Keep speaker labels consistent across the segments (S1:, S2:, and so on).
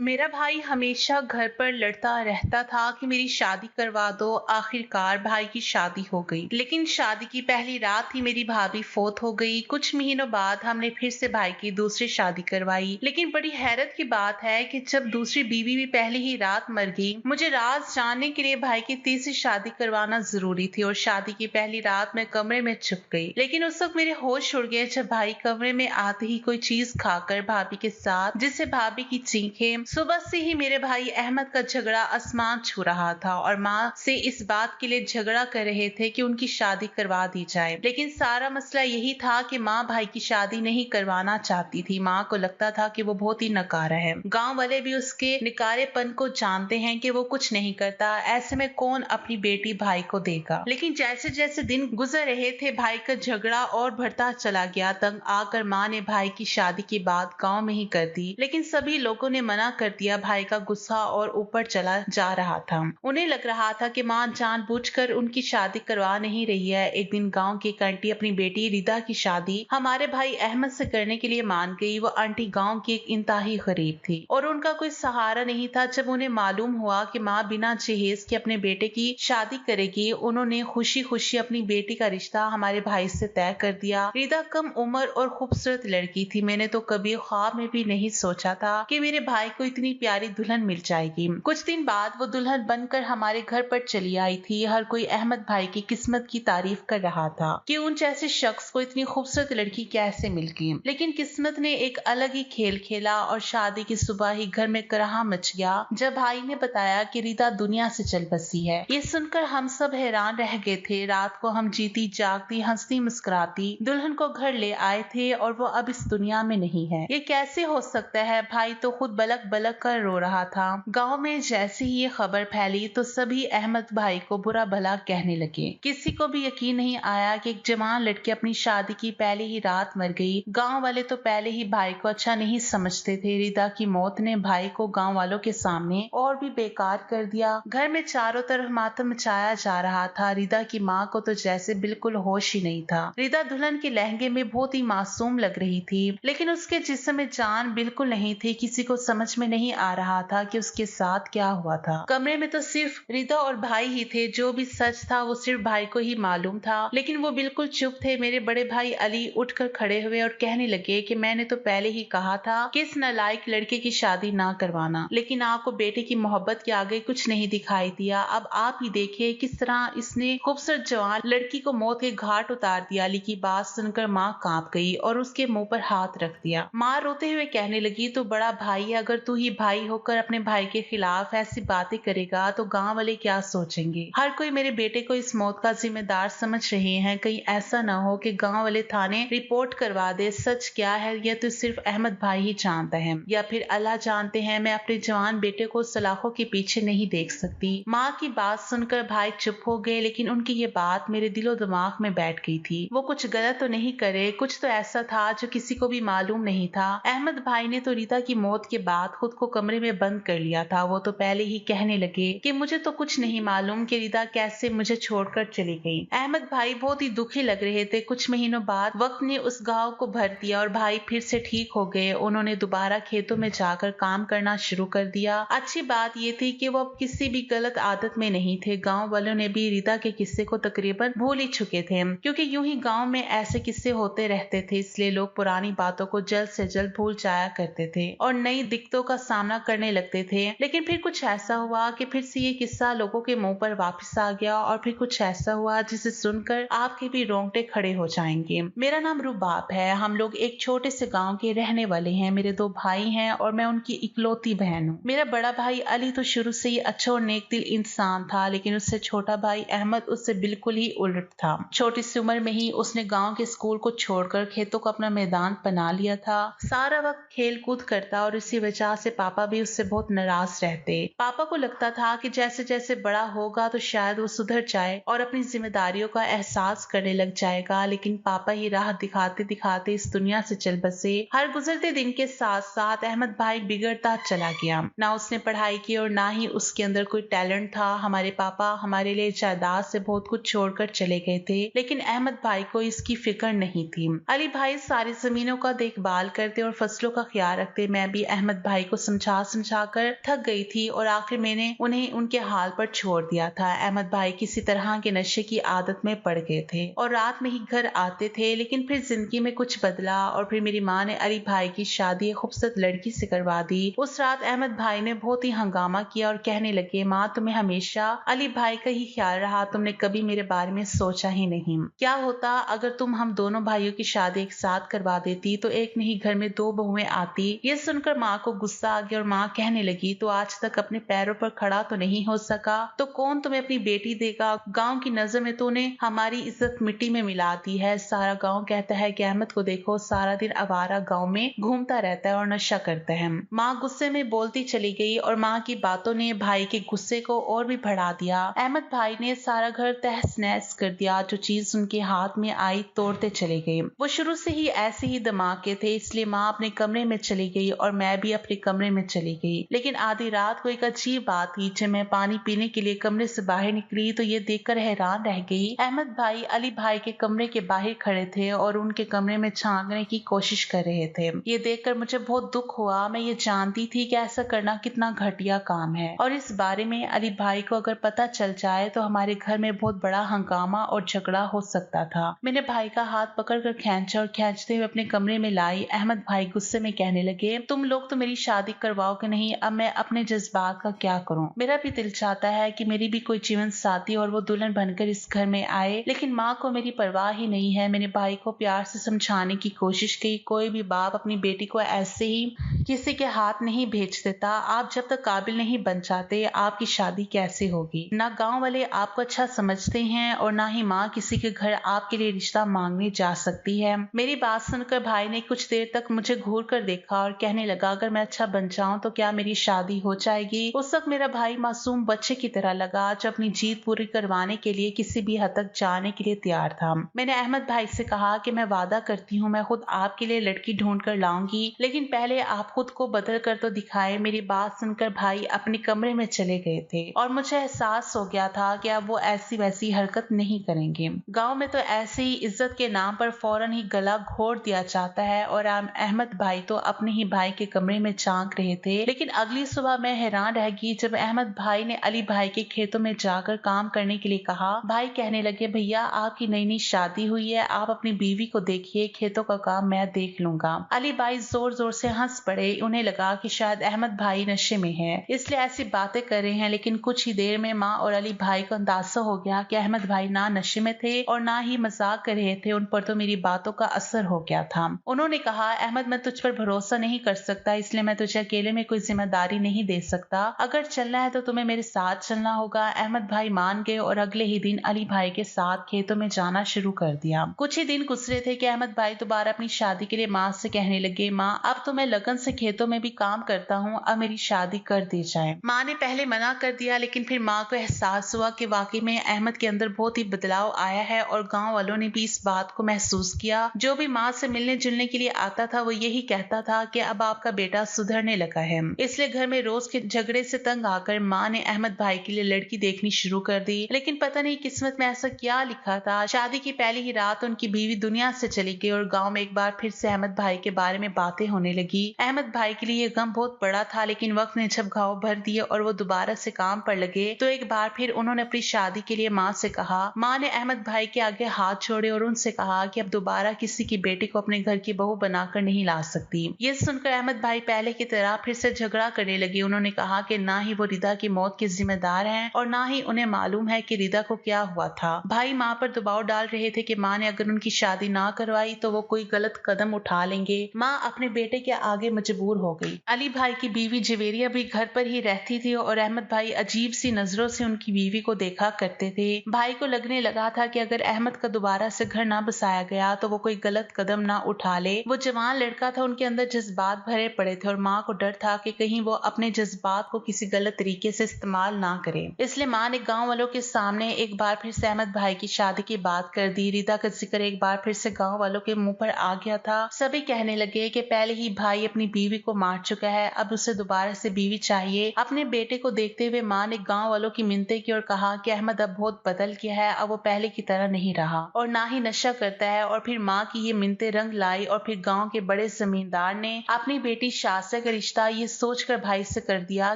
S1: मेरा भाई हमेशा घर पर लड़ता रहता था कि मेरी शादी करवा दो। आखिरकार भाई की शादी हो गई, लेकिन शादी की पहली रात ही मेरी भाभी फोत हो गई। कुछ महीनों बाद हमने फिर से भाई की दूसरी शादी करवाई, लेकिन बड़ी हैरत की बात है कि जब दूसरी बीवी भी पहली ही रात मर गई, मुझे राज जानने के लिए भाई की तीसरी शादी करवाना जरूरी थी। और शादी की पहली रात मैं कमरे में छुप गई, लेकिन उस वक्त मेरे होश उड़ गए जब भाई कमरे में आते ही कोई चीज खाकर भाभी के साथ, जिससे भाभी की चीखें। सुबह से ही मेरे भाई अहमद का झगड़ा आसमान छू रहा था और माँ से इस बात के लिए झगड़ा कर रहे थे कि उनकी शादी करवा दी जाए। लेकिन सारा मसला यही था कि माँ भाई की शादी नहीं करवाना चाहती थी। माँ को लगता था कि वो बहुत ही नकारा है। गांव वाले भी उसके निकारेपन को जानते हैं कि वो कुछ नहीं करता। ऐसे में कौन अपनी बेटी भाई को देगा। लेकिन जैसे जैसे दिन गुजर रहे थे, भाई का झगड़ा और बढ़ता चला गया। तंग आकर माँ ने भाई की शादी की बात गाँव में ही कर दी, लेकिन सभी लोगों ने मना कर दिया। भाई का गुस्सा और ऊपर चला जा रहा था। उन्हें लग रहा था कि माँ जानबूझकर उनकी शादी करवा नहीं रही है। एक दिन गांव की एक आंटी अपनी बेटी रिदा की शादी हमारे भाई अहमद से करने के लिए मान गई। वो आंटी गांव की एक इंतहाई गरीब थी और उनका कोई सहारा नहीं था। जब उन्हें मालूम हुआ कि माँ बिना जहेज के अपने बेटे की शादी करेगी, उन्होंने खुशी खुशी अपनी बेटी का रिश्ता हमारे भाई से तय कर दिया। रिदा कम उम्र और खूबसूरत लड़की थी। मैंने तो कभी ख्वाब में भी नहीं सोचा था कि मेरे भाई को इतनी प्यारी दुल्हन मिल जाएगी। कुछ दिन बाद वो दुल्हन बनकर हमारे घर पर चली आई थी। हर कोई अहमद भाई की किस्मत की तारीफ कर रहा था कि उन जैसे शख्स को इतनी खूबसूरत लड़की कैसे मिल गई। लेकिन किस्मत ने एक अलग ही खेल खेला और शादी की सुबह ही घर में कराह मच गया जब भाई ने बताया कि रिदा दुनिया से चल बसी है। ये सुनकर हम सब हैरान रह गए थे। रात को हम जीती जागती, हंसती मुस्कुराती दुल्हन को घर ले आए थे और वो अब इस दुनिया में नहीं है। ये कैसे हो सकता है? भाई तो खुद बलक बलक कर रो रहा था। गांव में जैसे ही ये खबर फैली तो सभी अहमद भाई को बुरा भला कहने लगे। किसी को भी यकीन नहीं आया कि एक जवान लड़की अपनी शादी की पहली ही रात मर गई। गांव वाले तो पहले ही भाई को अच्छा नहीं समझते थे। रिदा की मौत ने भाई को गांव वालों के सामने और भी बेकार कर दिया। घर में चारों तरफ मातम मचाया जा रहा था। रिदा की माँ को तो जैसे बिल्कुल होश ही नहीं था। रिदा दुल्हन के लहंगे में बहुत ही मासूम लग रही थी, लेकिन उसके जिस्म में जान बिल्कुल नहीं थी। किसी को समझ में नहीं आ रहा था कि उसके साथ क्या हुआ था। कमरे में तो सिर्फ रिदा और भाई ही थे। जो भी सच था वो सिर्फ भाई को ही मालूम था, लेकिन वो बिल्कुल चुप थे। मेरे बड़े भाई अली उठकर खड़े हुए और कहने लगे कि मैंने तो पहले ही कहा था कि इस नालायक लड़के की शादी ना करवाना, लेकिन आपको बेटे की मोहब्बत के आगे कुछ नहीं दिखाई दिया। अब आप ही देखिए किस तरह इसने खूबसूरत जवान लड़की को मौत के घाट उतार दिया। अली की बात सुनकर माँ कांप गई और उसके मुंह पर हाथ रख दिया। माँ रोते हुए कहने लगी, तो बड़ा भाई है, अगर तू ही भाई होकर अपने भाई के खिलाफ ऐसी बातें करेगा तो गांव वाले क्या सोचेंगे। हर कोई मेरे बेटे को इस मौत का जिम्मेदार समझ रहे हैं। कहीं ऐसा ना हो कि गांव वाले थाने रिपोर्ट करवा दे। सच क्या है यह तो सिर्फ अहमद भाई ही जानता है या फिर अल्लाह जानते हैं। मैं अपने जवान बेटे को सलाखों के पीछे नहीं देख सकती। माँ की बात सुनकर भाई चुप हो गए, लेकिन उनकी ये बात मेरे दिलो दिमाग में बैठ गई थी। वो कुछ गलत तो नहीं करे, कुछ तो ऐसा था जो किसी को भी मालूम नहीं था। अहमद भाई ने तो रीता की मौत के बाद खुद को कमरे में बंद कर लिया था। वो तो पहले ही कहने लगे कि मुझे तो कुछ नहीं मालूम कि रीता कैसे मुझे छोड़कर चली गई। अहमद भाई बहुत ही दुखी लग रहे थे। कुछ महीनों बाद वक्त ने उस गांव को भर दिया और भाई फिर से ठीक हो गए। उन्होंने दोबारा खेतों में जाकर काम करना शुरू कर दिया। अच्छी बात ये थी कि वो अब किसी भी गलत आदत में नहीं थे। गांव वालों ने भी रीता के किस्से को तकरीबन भूल ही चुके थे, क्योंकि यूं ही गांव में ऐसे किस्से होते रहते थे। इसलिए लोग पुरानी बातों को जल्द से जल्द भूल जाया करते थे और नई दिक्कतों का सामना करने लगते थे। लेकिन फिर कुछ ऐसा हुआ कि फिर से ये किस्सा लोगों के मुंह पर वापस आ गया और फिर कुछ ऐसा हुआ जिसे सुनकर आपके भी रोंगटे खड़े हो जाएंगे। मेरा नाम रुबाब है। हम लोग एक छोटे से गांव के रहने वाले हैं। मेरे दो भाई हैं और मैं उनकी इकलौती बहन हूँ। मेरा बड़ा भाई अली तो शुरू से ही अच्छा और नेक दिल इंसान था, लेकिन उससे छोटा भाई अहमद उससे बिल्कुल ही उलट था। छोटी सी उम्र में ही उसने गांव के स्कूल को छोड़कर खेतों को अपना मैदान बना लिया था। सारा वक्त खेल कूद करता और इसी वजह से पापा भी उससे बहुत नाराज रहते। पापा को लगता था कि जैसे जैसे बड़ा होगा तो शायद वो सुधर जाए और अपनी जिम्मेदारियों का एहसास करने लग जाएगा, लेकिन पापा ही राह दिखाते दिखाते इस दुनिया से चल बसे। हर गुजरते दिन के साथ साथ अहमद भाई बिगड़ता चला गया। ना उसने पढ़ाई की और ना ही उसके अंदर कोई टैलेंट था। हमारे पापा हमारे लिए जायदाद से बहुत कुछ छोड़कर चले गए थे, लेकिन अहमद भाई को इसकी फिक्र नहीं थी। अली भाई सारी जमीनों का देखभाल करते और फसलों का ख्याल रखते। मैं भी अहमद भाई को समझा समझा कर थक गई थी और आखिर मैंने उन्हें उनके हाल पर छोड़ दिया था। अहमद भाई किसी तरह के नशे की आदत में पड़ गए थे और रात में ही घर आते थे, लेकिन फिर जिंदगी में कुछ बदला और फिर मेरी माँ ने अली भाई की शादी एक खूबसूरत लड़की से करवा दी। उस रात अहमद भाई ने बहुत ही हंगामा किया और कहने लगे, माँ तुम्हें हमेशा अली भाई का ही ख्याल रहा, तुमने कभी मेरे बारे में सोचा ही नहीं। क्या होता अगर तुम हम दोनों भाइयों की शादी एक साथ करवा देती तो एक नहीं घर में दो बहुएं आती। ये सुनकर माँ को गुस्सा आ गया और माँ कहने लगी, तो आज तक अपने पैरों पर खड़ा तो नहीं हो सका तो कौन तुम्हें अपनी बेटी देगा। गाँव की नजर में तूने हमारी इज्जत मिट्टी में मिला दी है। सारा गाँव कहता है कि अहमद को देखो, सारा दिन आवारा गाँव में घूमता रहता है और नशा करता है। माँ गुस्से में बोलती चली गई और माँ की बातों ने भाई के गुस्से को और भी बढ़ा दिया। अहमद भाई ने सारा घर तहस नहस कर दिया। जो चीज उनके हाथ में आई तोड़ते चले गए। वो शुरू से ही ऐसे ही दिमाग थे, इसलिए माँ अपने कमरे में चली गई और मैं भी अपने कमरे में चली गई। लेकिन आधी रात को एक अजीब बात हुई। जब मैं पानी पीने के लिए कमरे से बाहर निकली तो ये देखकर हैरान रह गई। अहमद भाई अली भाई के कमरे के बाहर खड़े थे और उनके कमरे में झांकने की कोशिश कर रहे थे। ये देखकर मुझे बहुत दुख हुआ। मैं ये जानती थी कि ऐसा करना कितना घटिया काम है और इस बारे में अली भाई को अगर पता चल जाए तो हमारे घर में बहुत बड़ा हंगामा और झगड़ा हो सकता था। मैंने भाई का हाथ पकड़कर खींचा और खींचते हुए अपने कमरे में लाई। अहमद भाई गुस्से में कहने लगे, तुम लोग तो मेरी शादी करवाओगे नहीं, अब मैं अपने जज्बात का क्या करूं। मेरा भी दिल चाहता है कि मेरी भी कोई जीवन साथी और वो दुल्हन बनकर इस घर में आए, लेकिन माँ को मेरी परवाह ही नहीं है। मैंने भाई को प्यार से समझाने की कोशिश की। कोई भी बाप अपनी बेटी को ऐसे ही किसी के हाथ नहीं भेज देता। आप जब तक काबिल नहीं बन जाते आपकी शादी कैसे होगी। ना गांव वाले आपको अच्छा समझते हैं और ना ही माँ किसी के घर आपके लिए रिश्ता मांगने जा सकती है। मेरी बात सुनकर भाई ने कुछ देर तक मुझे घूर कर देखा और कहने लगा, अगर मैं अच्छा बन जाऊं तो क्या मेरी शादी हो जाएगी। उस वक्त मेरा भाई मासूम बच्चे की तरह लगा जो अपनी जीत पूरी करवाने के लिए किसी भी हद तक जाने के लिए तैयार था। मैंने अहमद भाई से कहा कि मैं वादा करती हूँ मैं खुद आपके लिए लड़की ढूंढ कर लाऊंगी, लेकिन पहले आप खुद को बदल कर तो दिखाए। मेरी बात सुनकर भाई अपने कमरे में चले गए थे और मुझे एहसास हो गया था कि अब वो ऐसी वैसी हरकत नहीं करेंगे। गांव में तो ऐसे ही इज्जत के नाम पर फौरन ही गला घोट दिया जाता है और अहमद भाई तो अपने ही भाई के कमरे में झांक रहे थे। लेकिन अगली सुबह मैं हैरान रह गई जब अहमद भाई ने अली भाई के खेतों में जाकर काम करने के लिए कहा। भाई कहने लगे, भैया आपकी नई नई शादी हुई है, आप अपनी बीवी को देखिए, खेतों का काम मैं देख लूंगा। अली भाई जोर जोर से हंस पड़े। उन्हें लगा कि शायद अहमद भाई नशे में है इसलिए ऐसी बातें कर रहे हैं। लेकिन कुछ ही देर में माँ और अली भाई को अंदाजा हो गया कि अहमद भाई ना नशे में थे और ना ही मजाक कर रहे थे। उन पर तो मेरी बातों का असर हो गया था। उन्होंने कहा, अहमद मैं तुझ पर भरोसा नहीं कर सकता, इसलिए मैं तुझे अकेले में कोई जिम्मेदारी नहीं दे सकता। अगर चलना है तो तुम्हें मेरे साथ चलना होगा। अहमद भाई मान गए और अगले ही दिन अली भाई के साथ खेतों में जाना शुरू कर दिया। कुछ ही दिन गुजरे थे कि अहमद भाई दोबारा अपनी शादी के लिए माँ से कहने लगे, माँ अब तो मैं लगन से खेतों में भी काम करता हूँ, अब मेरी शादी कर दी जाए। माँ ने पहले मना कर दिया, लेकिन फिर माँ को एहसास हुआ कि वाकई में अहमद के अंदर बहुत ही बदलाव आया है और गांव वालों ने भी इस बात को महसूस किया। जो भी माँ से मिलने जुलने के लिए आता था वो यही कहता था कि अब आपका बेटा सुधरने लगा है। इसलिए घर में रोज के झगड़े से तंग आकर माँ ने अहमद भाई के लिए लड़की देखनी शुरू कर दी। लेकिन पता नहीं किस्मत में ऐसा क्या लिखा था, शादी की पहली ही रात उनकी बीवी दुनिया से चली गई और गाँव में एक बार फिर से अहमद भाई के बारे में बातें होने लगी। अहमद भाई के लिए ये गम बहुत बड़ा था, लेकिन वक्त ने जब घाव भर दिए और वो दोबारा से काम पर लगे तो एक बार फिर उन्होंने अपनी शादी के लिए माँ से कहा। माँ ने अहमद भाई के आगे हाथ छोड़े और उनसे कहा कि अब दोबारा किसी की बेटी को अपने घर की बहू बनाकर नहीं ला सकती। ये सुनकर अहमद भाई पहले की तरह फिर से झगड़ा करने लगे। उन्होंने कहा कि ना ही वो रिदा की मौत के जिम्मेदार हैं और ना ही उन्हें मालूम है कि रिदा को क्या हुआ था। भाई माँ पर दबाव डाल रहे थे कि माँ ने अगर उनकी शादी ना करवाई तो वो कोई गलत कदम उठा लेंगे। माँ अपने बेटे के आगे मजबूर हो गई। अली भाई की बीवी जवेरिया भी घर पर ही रहती थी और अहमद भाई अजीब सी नजरों से उनकी बीवी को देखा करते थे। भाई को लगने लगा था कि अगर अहमद का दोबारा से घर ना बसाया गया तो वो कोई गलत कदम ना उठा ले। वो जवान लड़का था, उनके अंदर जज्बात भरे पड़े थे और माँ को डर था कि कहीं वो अपने जज्बात को किसी गलत तरीके से इस्तेमाल ना करे। इसलिए माँ ने गाँव वालों के सामने एक बार फिर से अहमद भाई की शादी की बात कर दी। रिदा का जिक्र एक बार फिर से गाँव वालों के मुंह पर आ गया था। सभी कहने लगे कि पहले ही भाई अपनी बीवी को मार चुका है, अब उसे दोबारा से बीवी चाहिए। अपने बेटे को देखते हुए माँ ने गांव वालों की मिन्नतें की और कहा कि अहमद अब बहुत बदल गया है, अब वो पहले की तरह नहीं रहा और ना ही नशा करता है। और फिर माँ की ये मिन्नतें रंग लाई और फिर गांव के बड़े जमींदार ने अपनी बेटी शासिया का रिश्ता ये सोचकर भाई से कर दिया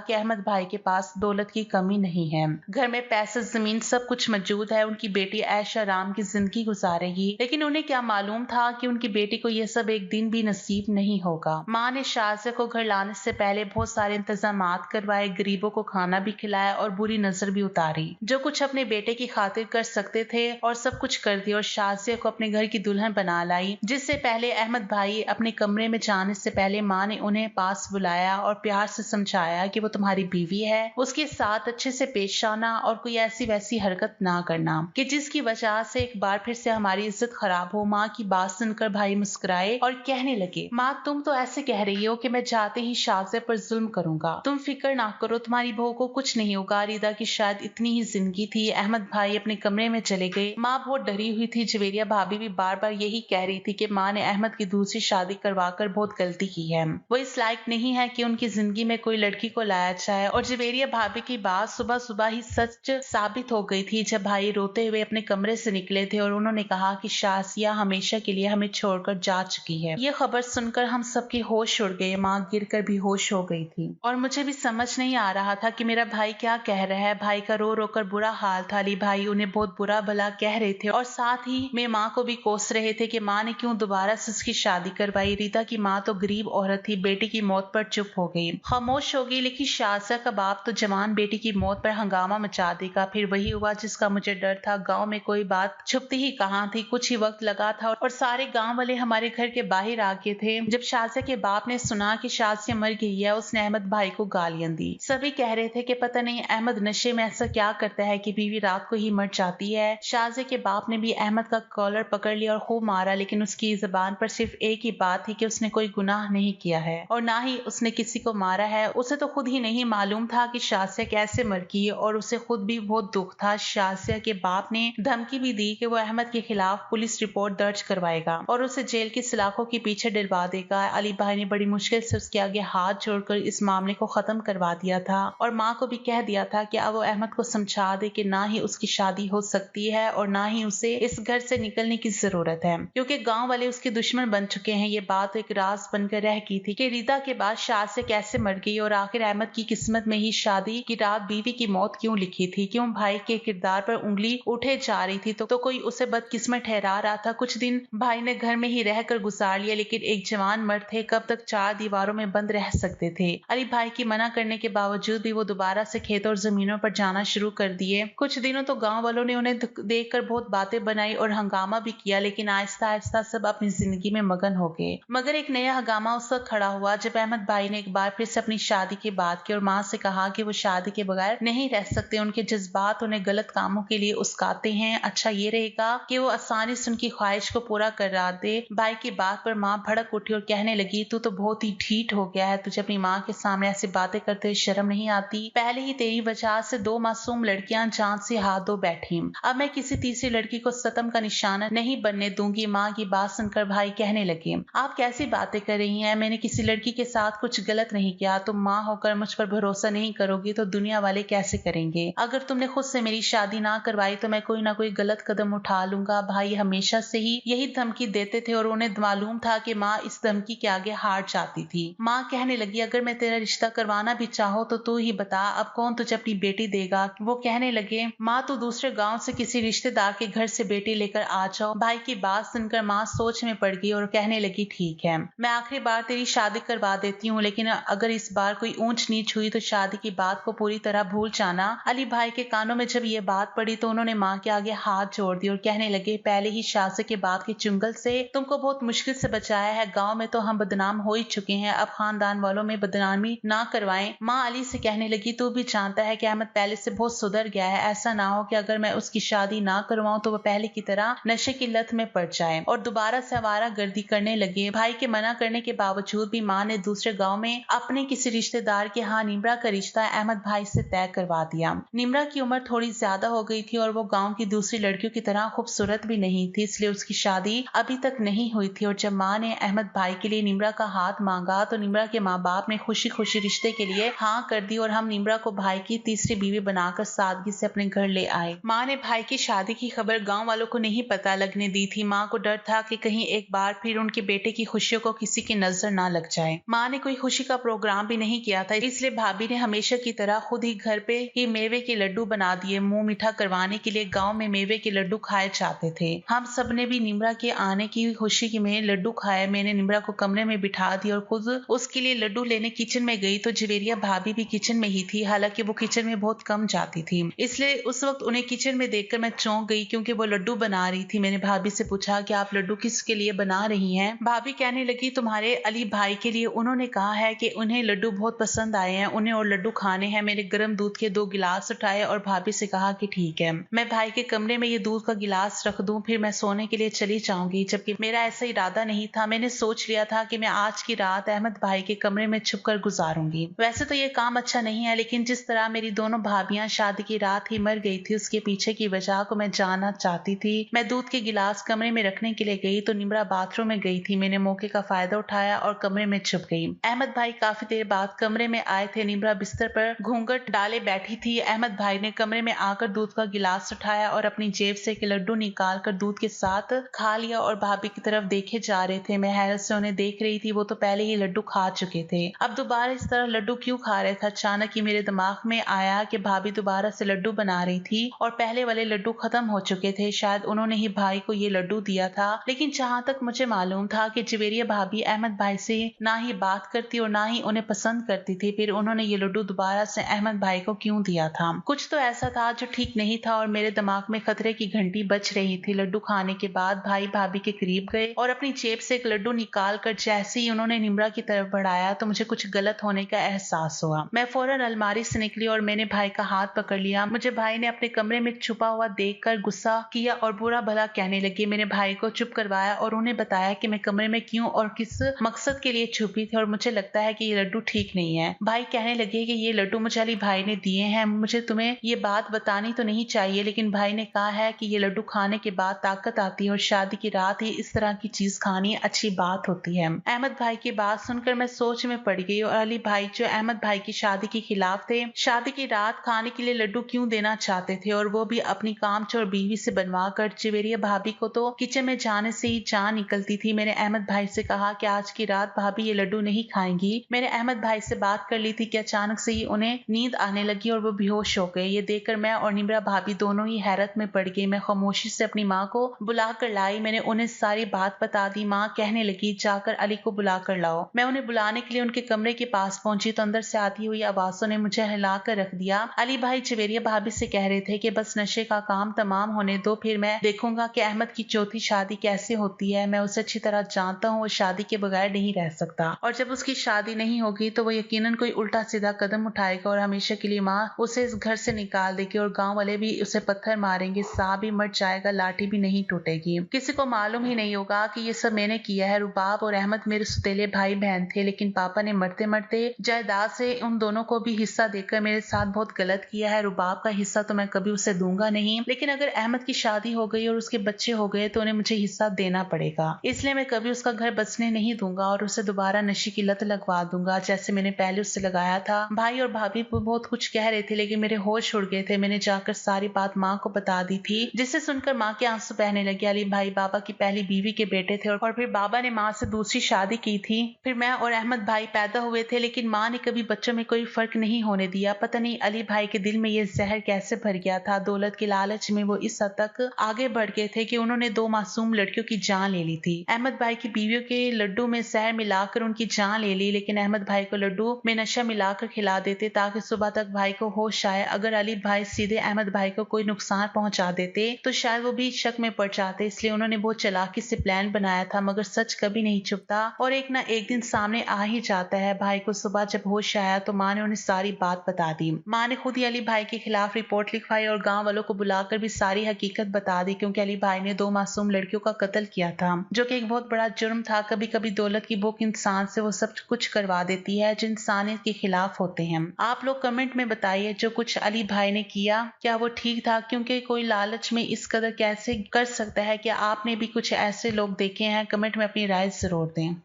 S1: कि अहमद भाई के पास दौलत की कमी नहीं है, घर में पैसे जमीन सब कुछ मौजूद है, उनकी बेटी ऐश आराम की जिंदगी गुजारेगी। लेकिन उन्हें क्या मालूम था कि उनकी बेटी को यह सब एक दिन भी नसीब नहीं होगा। माँ ने शासिया को घर लाने से पहले बहुत सारे इंतजाम करवाए, गरीबों को खाना भी खिलाया और बुरी नजर भी उतारी। जो कुछ अपने बेटे की खातिर कर सकते थे और सब कुछ कर दिया और शासिया को अपने घर की दुल्हन बना लाई। जिससे पहले अहमद भाई अपने कमरे में जाने से पहले माँ ने उन्हें पास बुलाया और प्यार से समझाया कि वो तुम्हारी बीवी है, उसके साथ अच्छे से पेश आना और कोई ऐसी वैसी हरकत ना करना कि जिसकी वजह से एक बार फिर से हमारी इज्जत खराब हो। माँ की बात सुनकर भाई मुस्कुराए और कहने लगे, माँ तुम तो ऐसे कह रही हो कि मैं जाते ही शाजिया पर जुल्म करूंगा, तुम फिक्र ना करो, तुम्हारी बहू को कुछ नहीं होगा। रिदा की शायद इतनी ही जिंदगी थी। अहमद भाई अपने कमरे में चले गए। माँ बहुत डरी हुई थी। जवेरिया भाभी भी बार बार यही कह रही थी कि माँ ने अहमद की दूसरी शादी करवाकर बहुत गलती की है, वो इस लायक नहीं है कि उनकी जिंदगी में कोई लड़की को लाया जाए। और जवेरिया भाभी की बात सुबह सुबह ही सच साबित हो गई थी जब भाई रोते हुए अपने कमरे से निकले थे और उन्होंने कहा कि शासिया हमेशा के लिए हमें छोड़कर जा चुकी है। ये खबर सुनकर हम सबके होश उड़ गए। माँ गिरकर बेहोश हो गई थी और मुझे भी समझ नहीं आ रहा था कि मेरा भाई क्या कह रहा है। भाई का रो रो कर बुरा हाल था। अली भाई उन्हें बहुत बुरा भला कह रहे थे और साथ ही मैं माँ को भी कोस रहे थे कि माँ ने क्यों दोबारा से उसकी शादी करवाई। रीता की माँ तो गरीब औरत थी, बेटी की मौत पर चुप हो गई, खामोश हो गई। लेकिन शासिया का बाप तो जवान बेटी की मौत पर हंगामा मचा देगा। फिर वही हुआ जिसका मुझे डर था। गांव में कोई बात छुपती ही कहाँ थी। कुछ ही वक्त लगा था और सारे गांव वाले हमारे घर के बाहर आ गए थे। जब शासिया के बाप ने सुना कि शासिया मर गई है, उसने अहमद भाई को गालियां दी। सभी कह रहे थे कि पता नहीं अहमद नशे में ऐसा क्या करता है कि बीवी रात को ही मर जाती है। शाजिया के बाप ने भी अहमद का कॉलर पकड़ लिया और खूब मारा, लेकिन उसकी जुबान पर सिर्फ एक ही बात थी कि उसने कोई गुनाह नहीं किया है और ना ही उसने किसी को मारा है। उसे तो खुद ही नहीं मालूम था कि शासिया कैसे मर गई और उसे खुद भी बहुत दुख था। शासिया के बाप ने धमकी भी दी कि वो अहमद के खिलाफ पुलिस रिपोर्ट दर्ज करवाएगा और उसे जेल की सलाखों के पीछे डलवा देगा। अली भाई ने बड़ी मुश्किल से उसके आगे हाथ जोड़कर इस मामले को खत्म करवा दिया था और माँ को भी कह दिया था कि अब वो अहमद को समझा दे कि ना ही उसकी शादी हो सकती है और ना ही उसे इस घर से निकलने की जरूरत है, क्योंकि गांव वाले उसके दुश्मन बन चुके हैं। ये बात एक राज बनकर रह गई थी कि रीता के बाद शासिया कैसे मर गई और आखिर अहमद की किस्मत में ही शादी की रात बीवी की मौत क्यों लिखी थी। क्यों भाई के किरदार पर उंगली उठे जा रही थी तो कोई उसे बदकिस्मत ठहरा रहा था। कुछ दिन भाई ने घर में ही रहकर गुजार लिया, लेकिन एक जवान मर्द थे, कब तक चार दीवारों में बंद रह सकते थे। अली भाई की मना करने के बावजूद भी वो दोबारा से खेतों और जमीनों पर जाना शुरू कर दिए। कुछ दिनों तो गांव वालों ने उन्हें देखकर बहुत बातें बनाई और हंगामा भी किया, लेकिन आहिस्ता आहिस्ता सब अपनी जिंदगी में मगन हो गए। मगर एक नया हंगामा उस वक्त खड़ा हुआ जब अहमद भाई ने एक बार फिर से अपनी शादी की बात की और माँ से कहा कि वो शादी के बगैर नहीं रह सकते। उनके जज्बात उन्हें गलत कामों के लिए उस्काते हैं। अच्छा ये रहेगा कि वो आसानी से उनकी ख्वाहिश को पूरा करा दे। भाई की बात पर माँ भड़क उठी और कहने लगी, तू तो बहुत ही ढीठ हो गया है, तुझे अपनी माँ के सामने ऐसी बातें करते हुए शर्म नहीं आती। पहले ही तेरी वजह से 2 मासूम लड़कियां जान से हाथ धो बैठी, अब मैं किसी तीसरी लड़की को सतम का निशाना नहीं बनने दूंगी। माँ की बात सुनकर भाई कहने लगे, आप कैसी बातें कर रही हैं, मैंने किसी लड़की के साथ कुछ गलत नहीं किया। तुम माँ होकर मुझ पर भरोसा नहीं करोगी तो दुनिया वाले कैसे करेंगे। अगर तुमने खुद से मेरी शादी ना करवाई तो मैं कोई ना कोई गलत कदम उठा लूंगा। भाई हमेशा से ही यही धमकी देते थे और उन्हें मालूम था कि माँ इस धमकी के आगे हार जाती थी। माँ कहने लगी, अगर मैं तेरा रिश्ता करवाना भी चाहो तो तू ही बता, अब कौन तुझे अपनी बेटी देगा। वो कहने लगे, माँ तू दूसरे गांव से किसी रिश्तेदार के घर से बेटी लेकर आ जाओ। भाई की बात सुनकर माँ सोच में पड़ गई और कहने लगी, ठीक है, मैं आखिरी बार तेरी शादी करवा देती हूँ, लेकिन अगर इस बार कोई ऊंच नीच हुई तो शादी की बात को पूरी तरह भूल जाना। अली भाई के कानों में जब ये बात पड़ी तो उन्होंने माँ के आगे हाथ जोड़ दिए और कहने लगे, पहले ही शादी के बाद के चुंगल से तुमको बहुत मुश्किल से बचाया है। गांव में तो हम बदनाम हो ही चुके हैं, अब खानदान वालों में बदनामी ना करवाएं। माँ अली से कहने लगी, तू भी जानता है कि अहमद पहले से बहुत सुधर गया है, ऐसा ना हो कि अगर मैं उसकी शादी ना करवाऊं तो वह पहले की तरह नशे की लत में पड़ जाए और दोबारा से आवारागर्दी करने लगे। भाई के मना करने के बावजूद भी माँ ने दूसरे गाँव में अपने किसी रिश्तेदार के यहाँ निम्रा का रिश्ता अहमद भाई से तय करवा दिया। निम्रा की उम्र थोड़ी ज्यादा हो गई थी और वो गाँव की दूसरी लड़कियों की तरह खूबसूरत भी नहीं थी, इसलिए उसकी शादी अभी तक नहीं हुई थी। और जब माँ ने अहमद भाई के लिए निम्रा का हाथ मांगा तो निम्रा के माँ बाप ने खुशी खुशी रिश्ते के लिए हाँ कर दी और हम निम्रा को भाई की तीसरी बीवी बनाकर सादगी से अपने घर ले आए। माँ ने भाई की शादी की खबर गाँव वालों को नहीं पता लगने दी थी। माँ को डर था कि कहीं एक बार फिर उनके बेटे की खुशियों को किसी की नजर ना लग जाए। माँ ने कोई खुशी का प्रोग्राम भी नहीं किया था, इसलिए भाभी ने हमेशा की तरह खुद ही घर पे ही मेवे के लड्डू बना दिए। मुंह मीठा करवाने के लिए गांव में मेवे के लड्डू खाए जाते थे। हम सब ने भी निम्रा के आने की खुशी में लड्डू खाए। मैंने निम्रा को कमरे में बिठा दी और खुद उसके लिए लड्डू लेने किचन में गई तो जवेरिया भाभी भी किचन में ही थी। हालांकि वो किचन में बहुत कम जाती थी, इसलिए उस वक्त उन्हें किचन में देखकर मैं चौंक गई क्योंकि वो लड्डू बना रही थी। मैंने भाभी से पूछा कि आप लड्डू किसके लिए बना रही हैं? भाभी कहने लगी तुम्हारे अली भाई के लिए। उन्होंने कहा है कि उन्हें लड्डू बहुत पसंद आए हैं, उन्हें और लड्डू खाने हैं। मेरे गर्म दूध के 2 गिलास उठाए और भाभी से कहा कि ठीक है, मैं भाई के कमरे में ये दूध का गिलास रख दूं, फिर मैं सोने के लिए चली जाऊंगी। जबकि मेरा ऐसा इरादा नहीं था। मैंने सोच लिया था कि मैं आज की रात अहमद भाई के कमरे में छुपकर गुजारूंगी। वैसे तो ये काम अच्छा नहीं है, लेकिन जिस तरह मेरी दोनों भाभियां शादी की रात ही मर गई थी, उसके पीछे की वजह को मैं जानना चाहती थी। मैं दूध के गिलास कमरे में रखने के लिए गई तो निम्रा बाथरूम में गई थी। मैंने मौके का फायदा उठाया और कमरे में छुप गई। अहमद भाई काफी देर बाद कमरे में आए थे। निम्रा बिस्तर पर घूंघट डाले बैठी थी। अहमद भाई ने कमरे में आकर दूध का गिलास उठाया और अपनी जेब से एक लड्डू निकाल कर दूध के साथ खा लिया और भाभी की तरफ देखे जा रहे थे। मैं हैरत से उन्हें देख रही थी। वो तो पहले ही लड्डू खा चुके थे, अब दोबारा इस तरह लड्डू क्यों खा रहे थे? अचानक ही मेरे दिमाग में आया कि भाभी दोबारा से लड्डू बना रही थी और पहले वाले लड्डू खत्म हो चुके थे। शायद उन्होंने ही भाई को ये लड्डू दिया था। लेकिन जहां तक मुझे मालूम था कि जवेरिया भाभी अहमद भाई से ना ही बात करती और ना ही उन्हें पसंद करती थी, फिर उन्होंने ये लड्डू दोबारा से अहमद भाई को क्यों दिया था? कुछ तो ऐसा था जो ठीक नहीं था और मेरे दिमाग में खतरे की घंटी बज रही थी। लड्डू खाने के बाद भाई भाभी के करीब गए और अपनी जेब से एक लड्डू निकाल कर जैसे ही उन्होंने निम्रा की तरफ बढ़ाया तो मुझे कुछ गलत होने का एहसास हुआ। मैं फौरन अलमारी से निकली और मैंने भाई का हाथ पकड़ लिया। मुझे भाई ने अपने कमरे में छुपा हुआ देखकर गुस्सा किया और बुरा भला कहने लगे। मैंने भाई को चुप करवाया और उन्हें बताया कि मैं कमरे में क्यों और किस मकसद के लिए छुपी थी और मुझे लगता है कि ये लड्डू ठीक नहीं है। भाई कहने लगे कि ये लड्डू मुझे अली भाई ने दिए हैं, मुझे तुम्हें ये बात बतानी तो नहीं चाहिए, लेकिन भाई ने कहा है कि ये लड्डू खाने के बाद ताकत आती है और शादी की रात ही इस तरह की चीज खानी अच्छी बात होती है। अहमद भाई की बात सुनकर मैं सोच में पड़ गई और अली भाई जो अहमद भाई की शादी के खिलाफ थे, शादी की रात खाने के लिए लड्डू क्यों देना चाहते थे और वो भी अपनी कामचोर बीवी से बनवा कर। जवेरिया भाभी को तो किचन में जाने से ही जान निकलती थी। मैंने अहमद भाई से कहा कि आज की रात भाभी ये लड्डू नहीं खाएंगी। मैंने अहमद भाई से बात कर ली थी कि अचानक से ही उन्हें नींद आने लगी और वो बेहोश हो गए। ये देखकर मैं और निम्रा भाभी दोनों ही हैरत में पड़ गई। मैं खामोशी से अपनी माँ को बुला कर लाई। मैंने उन्हें सारी बात बता दी। माँ कहने लगी जाकर अली को बुला कर लाओ। मैं उन्हें बुलाने के लिए उनके कमरे के पास पहुंची तो अंदर से आती हुई आवाजों ने मुझे हिला कर रख दिया। अली भाई जवेरिया भाभी से कह रहे थे कि बस नशे का काम तमाम होने दो, फिर मैं देखूंगा कि अहमद की चौथी शादी कैसे होती है। मैं उसे अच्छी तरह जानता हूँ, वो शादी के बगैर नहीं रह सकता और जब उसकी शादी नहीं होगी तो वो यकीनन कोई उल्टा सीधा कदम उठाएगा और हमेशा के लिए माँ उसे इस घर से निकाल देगी और गाँव वाले भी उसे पत्थर मारेंगे। सांप भी मर जाएगा, लाठी भी नहीं टूटेगी। किसी को मालूम ही नहीं होगा कि ये सब मैंने किया है। रुबाब और अहमद मेरे सुतेले भाई बहन थे, लेकिन पापा ने मरते मरते जायदाद से उन दोनों को भी हिस्सा देकर मेरे साथ बहुत गलत किया है। रुबाब का हिस्सा तो मैं कभी उसे दूंगा नहीं, लेकिन अगर अहमद की शादी हो गई और उसके बच्चे हो गए तो उन्हें मुझे हिस्सा देना पड़ेगा। इसलिए मैं कभी उसका घर बसने नहीं दूंगा और उसे दोबारा नशे की लत लगवा दूंगा जैसे मैंने पहले उससे लगाया था। भाई और भाभी बहुत कुछ कह रहे थे, लेकिन मेरे होश उड़ गए थे। मैंने जाकर सारी बात माँ को बता दी थी, जिसे सुनकर माँ के आंसू बहने लगे। अली भाई बाबा की पहली बीवी के बेटे थे और फिर बाबा ने माँ से दूसरी शादी की थी। फिर मैं और अहमद भाई पैदा हुए थे, लेकिन माँ ने कभी बच्चों में कोई फर्क नहीं होने दिया। पता नहीं अली भाई के दिल में ये जहर कैसे भर गया था। दौलत के लालच में वो इस हद तक आगे बढ़ गए थे कि उन्होंने 2 मासूम लड़कियों की जान ले ली थी। अहमद भाई की बीवियों के लड्डू में जहर मिलाकर उनकी जान ले ली, लेकिन अहमद भाई को लड्डू में नशा मिलाकर खिला देते ताकि सुबह तक भाई को होश आए। अगर अली भाई सीधे अहमद भाई को कोई नुकसान पहुंचा देते तो शायद वो भी शक में पड़ जाते। इसलिए उन्होंने बहुत चालाकी से प्लान बनाया था, मगर सच कभी नहीं छुपता और एक ना एक दिन सामने आ ही जाता है। भाई को सुबह जब होश आया तो माँ ने उन्हें सारी बात बता दी। माँ ने खुद ही अली भाई के खिलाफ रिपोर्ट लिखवाई और गाँव वालों को बुलाकर भी सारी हकीकत बता दी, क्योंकि अली भाई ने 2 मासूम लड़कियों का कत्ल किया था, जो कि एक बहुत बड़ा जुर्म था। कभी कभी दौलत की भूख इंसान से वो सब कुछ करवा देती है जो इंसानियत के खिलाफ होते हैं। आप लोग कमेंट में बताइए जो कुछ अली भाई ने किया क्या वो ठीक था? क्योंकि कोई लालच में इस कदर कैसे कर सकता है? क्या आपने भी कुछ ऐसे लोग देखे हैं? कमेंट में अपनी राय जरूर दें।